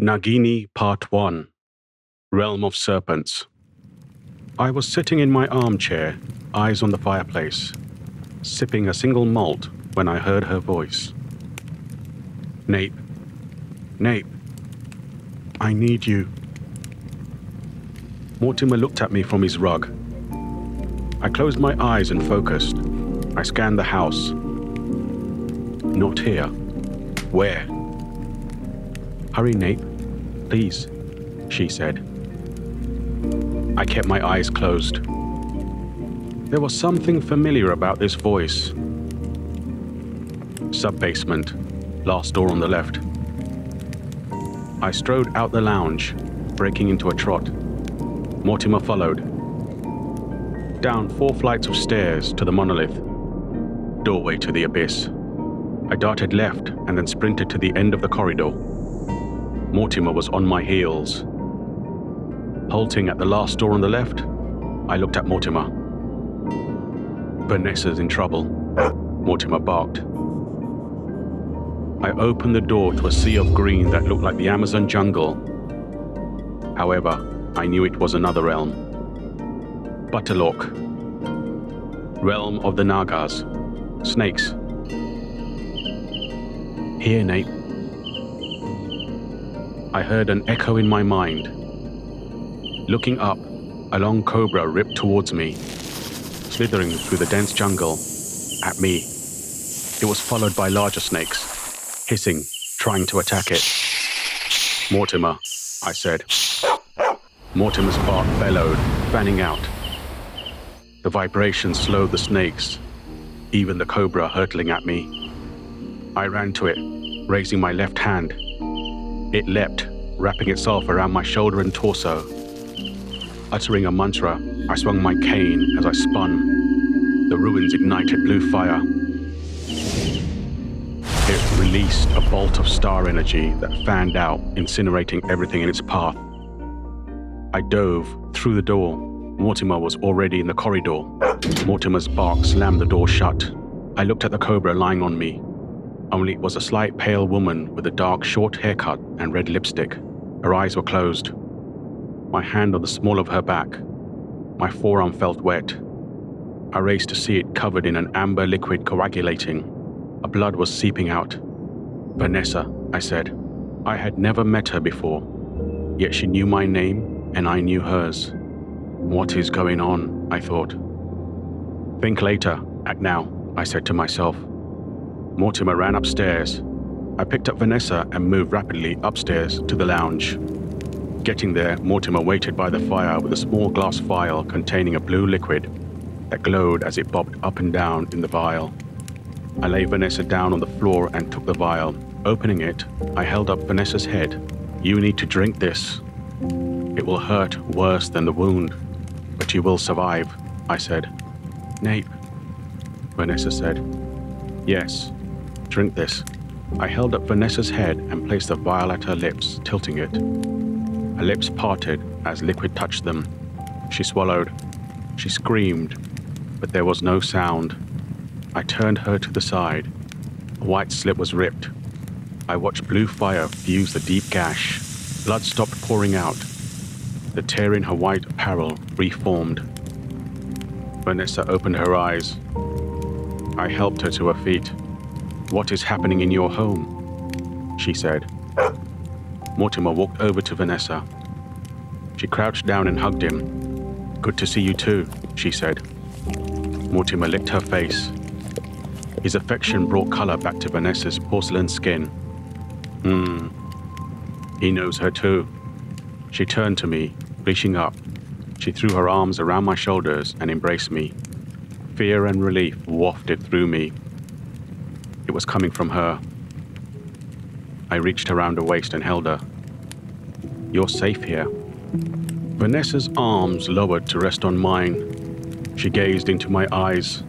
Nagini Part I, Realm of Serpents. I was sitting in my armchair, eyes on the fireplace, sipping a single malt when I heard her voice. Nape, Nape, I need you. Mortimer looked at me from his rug. I closed my eyes and focused. I scanned the house. Not here. Where? Hurry, Nape, please, she said. I kept my eyes closed. There was something familiar about this voice. Sub-basement, last door on the left. I strode out the lounge, breaking into a trot. Mortimer followed. Down 4 flights of stairs to the monolith. Doorway to the abyss. I darted left and then sprinted to the end of the corridor. Mortimer was on my heels. Halting at the last door on the left, I looked at Mortimer. Vanessa's in trouble, Mortimer barked. I opened the door to a sea of green that looked like the Amazon jungle. However, I knew it was another realm. Butterlock. Realm of the Nagas. Snakes. Here, Nape. I heard an echo in my mind. Looking up, a long cobra ripped towards me, slithering through the dense jungle, at me. It was followed by larger snakes, hissing, trying to attack it. Mortimer, I said. Mortimer's bark bellowed, fanning out. The vibration slowed the snakes, even the cobra hurtling at me. I ran to it, raising my left hand. It leapt, wrapping itself around my shoulder and torso. Uttering a mantra, I swung my cane as I spun. The ruins ignited blue fire. It released a bolt of star energy that fanned out, incinerating everything in its path. I dove through the door. Mortimer was already in the corridor. Mortimer's bark slammed the door shut. I looked at the cobra lying on me. Only it was a slight pale woman with a dark short haircut and red lipstick. Her eyes were closed. My hand on the small of her back. My forearm felt wet. I raised to see it covered in an amber liquid coagulating. A blood was seeping out. Vanessa, I said. I had never met her before, yet she knew my name and I knew hers. What is going on? I thought. Think later, act now, I said to myself. Mortimer ran upstairs. I picked up Vanessa and moved rapidly upstairs to the lounge. Getting there, Mortimer waited by the fire with a small glass vial containing a blue liquid that glowed as it bobbed up and down in the vial. I laid Vanessa down on the floor and took the vial. Opening it, I held up Vanessa's head. You need to drink this. It will hurt worse than the wound, but you will survive, I said. Nape, Vanessa said. Yes, drink this. I held up Vanessa's head and placed the vial at her lips, tilting it. Her lips parted as liquid touched them. She swallowed. She screamed, but there was no sound. I turned her to the side. A white slit was ripped. I watched blue fire fuse the deep gash. Blood stopped pouring out. The tear in her white apparel reformed. Vanessa opened her eyes. I helped her to her feet. What is happening in your home? She said. Mortimer walked over to Vanessa. She crouched down and hugged him. Good to see you too, she said. Mortimer licked her face. His affection brought color back to Vanessa's porcelain skin. He knows her too. She turned to me, reaching up. She threw her arms around my shoulders and embraced me. Fear and relief wafted through me. It was coming from her. I reached around her waist and held her. You're safe here. Vanessa's arms lowered to rest on mine. She gazed into my eyes.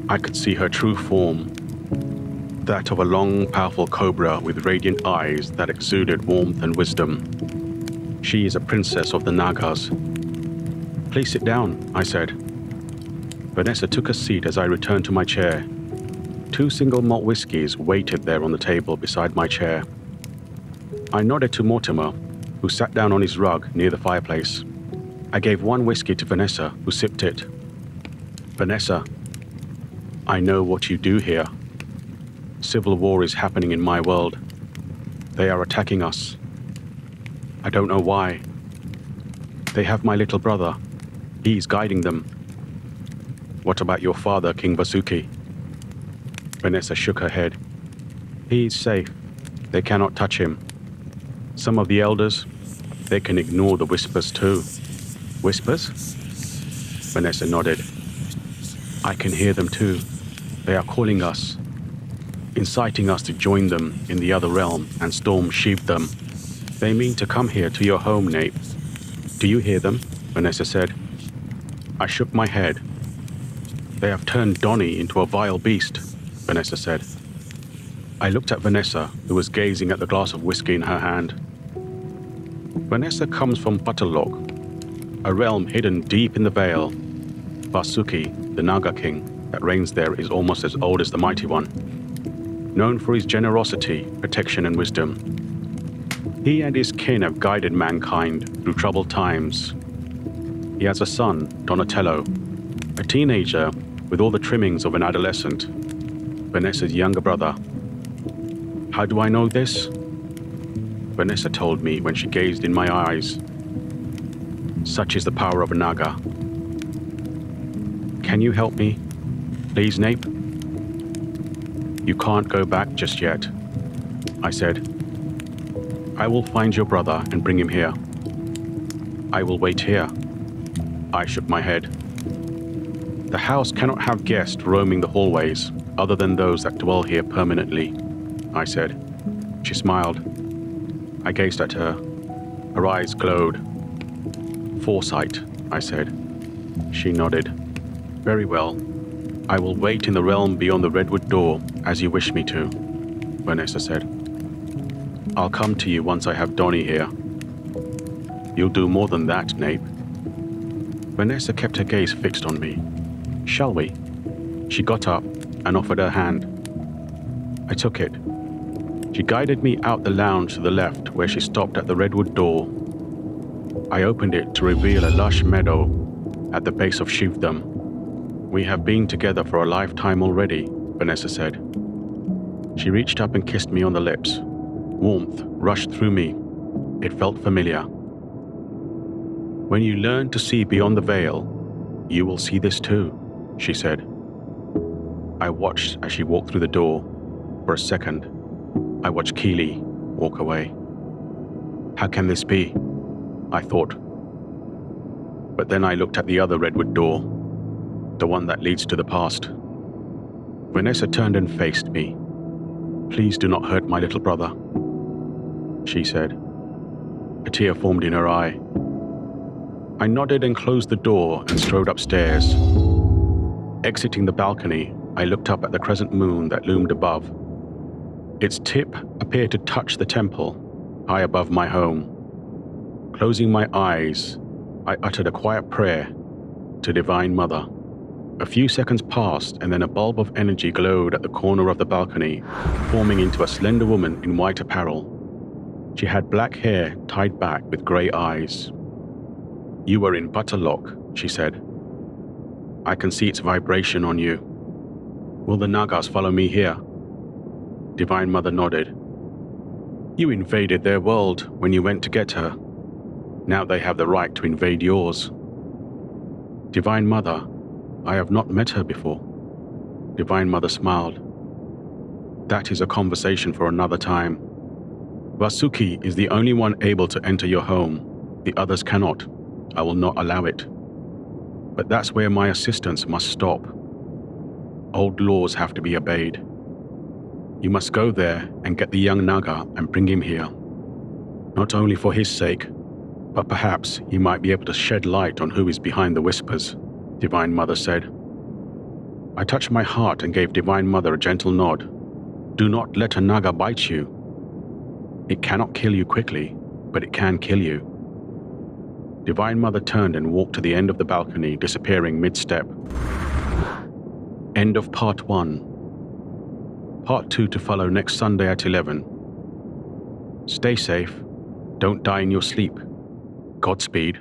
I could see her true form. That of a long, powerful cobra with radiant eyes that exuded warmth and wisdom. She is a princess of the Nagas. Please sit down, I said. Vanessa took a seat as I returned to my chair. 2 single malt whiskies waited there on the table beside my chair. I nodded to Mortimer, who sat down on his rug near the fireplace. I gave one whiskey to Vanessa, who sipped it. Vanessa, I know what you do here. Civil war is happening in my world. They are attacking us. I don't know why. They have my little brother. He's guiding them. What about your father, King Vasuki? Vanessa shook her head. He's safe. They cannot touch him. Some of the elders, they can ignore the whispers too. Whispers? Vanessa nodded. I can hear them too. They are calling us, inciting us to join them in the other realm and storm Sheepdom. They mean to come here to your home, Nate. Do you hear them? Vanessa said. I shook my head. They have turned Donnie into a vile beast, Vanessa said. I looked at Vanessa, who was gazing at the glass of whiskey in her hand. Vanessa comes from Butterlock, a realm hidden deep in the Vale. Vasuki, the Naga king that reigns there, is almost as old as the Mighty One, known for his generosity, protection, and wisdom. He and his kin have guided mankind through troubled times. He has a son, Donatello, a teenager with all the trimmings of an adolescent, Vanessa's younger brother. How do I know this? Vanessa told me when she gazed in my eyes. Such is the power of a Naga. Can you help me? Please, Nape? You can't go back just yet, I said. I will find your brother and bring him here. I will wait here. I shook my head. The house cannot have guests roaming the hallways other than those that dwell here permanently, I said. She smiled. I gazed at her. Her eyes glowed. Foresight, I said. She nodded. Very well. I will wait in the realm beyond the redwood door as you wish me to, Vanessa said. I'll come to you once I have Donnie here. You'll do more than that, Nape. Vanessa kept her gaze fixed on me. Shall we? She got up and offered her hand. I took it. She guided me out the lounge to the left, where she stopped at the redwood door. I opened it to reveal a lush meadow at the base of Sheepdom. We have been together for a lifetime already, Vanessa said. She reached up and kissed me on the lips. Warmth rushed through me. It felt familiar. When you learn to see beyond the veil, you will see this too, she said. I watched as she walked through the door. For a second, I watched Keely walk away. How can this be? I thought. But then I looked at the other redwood door, the one that leads to the past. Vanessa turned and faced me. Please do not hurt my little brother, she said. A tear formed in her eye. I nodded and closed the door and strode upstairs. Exiting the balcony, I looked up at the crescent moon that loomed above. Its tip appeared to touch the temple, high above my home. Closing my eyes, I uttered a quiet prayer to Divine Mother. A few seconds passed, and then a bulb of energy glowed at the corner of the balcony, forming into a slender woman in white apparel. She had black hair tied back with grey eyes. You were in Butterlock, she said. I can see its vibration on you. Will the Nagas follow me here? Divine Mother nodded. You invaded their world when you went to get her. Now they have the right to invade yours. Divine Mother, I have not met her before. Divine Mother smiled. That is a conversation for another time. Vasuki is the only one able to enter your home. The others cannot. I will not allow it. But that's where my assistance must stop. Old laws have to be obeyed. You must go there and get the young Naga and bring him here. Not only for his sake, but perhaps he might be able to shed light on who is behind the whispers, Divine Mother said. I touched my heart and gave Divine Mother a gentle nod. Do not let a Naga bite you. It cannot kill you quickly, but it can kill you. Divine Mother turned and walked to the end of the balcony, disappearing mid-step. End of Part 1. Part 2 to follow next Sunday at 11. Stay safe. Don't die in your sleep. Godspeed.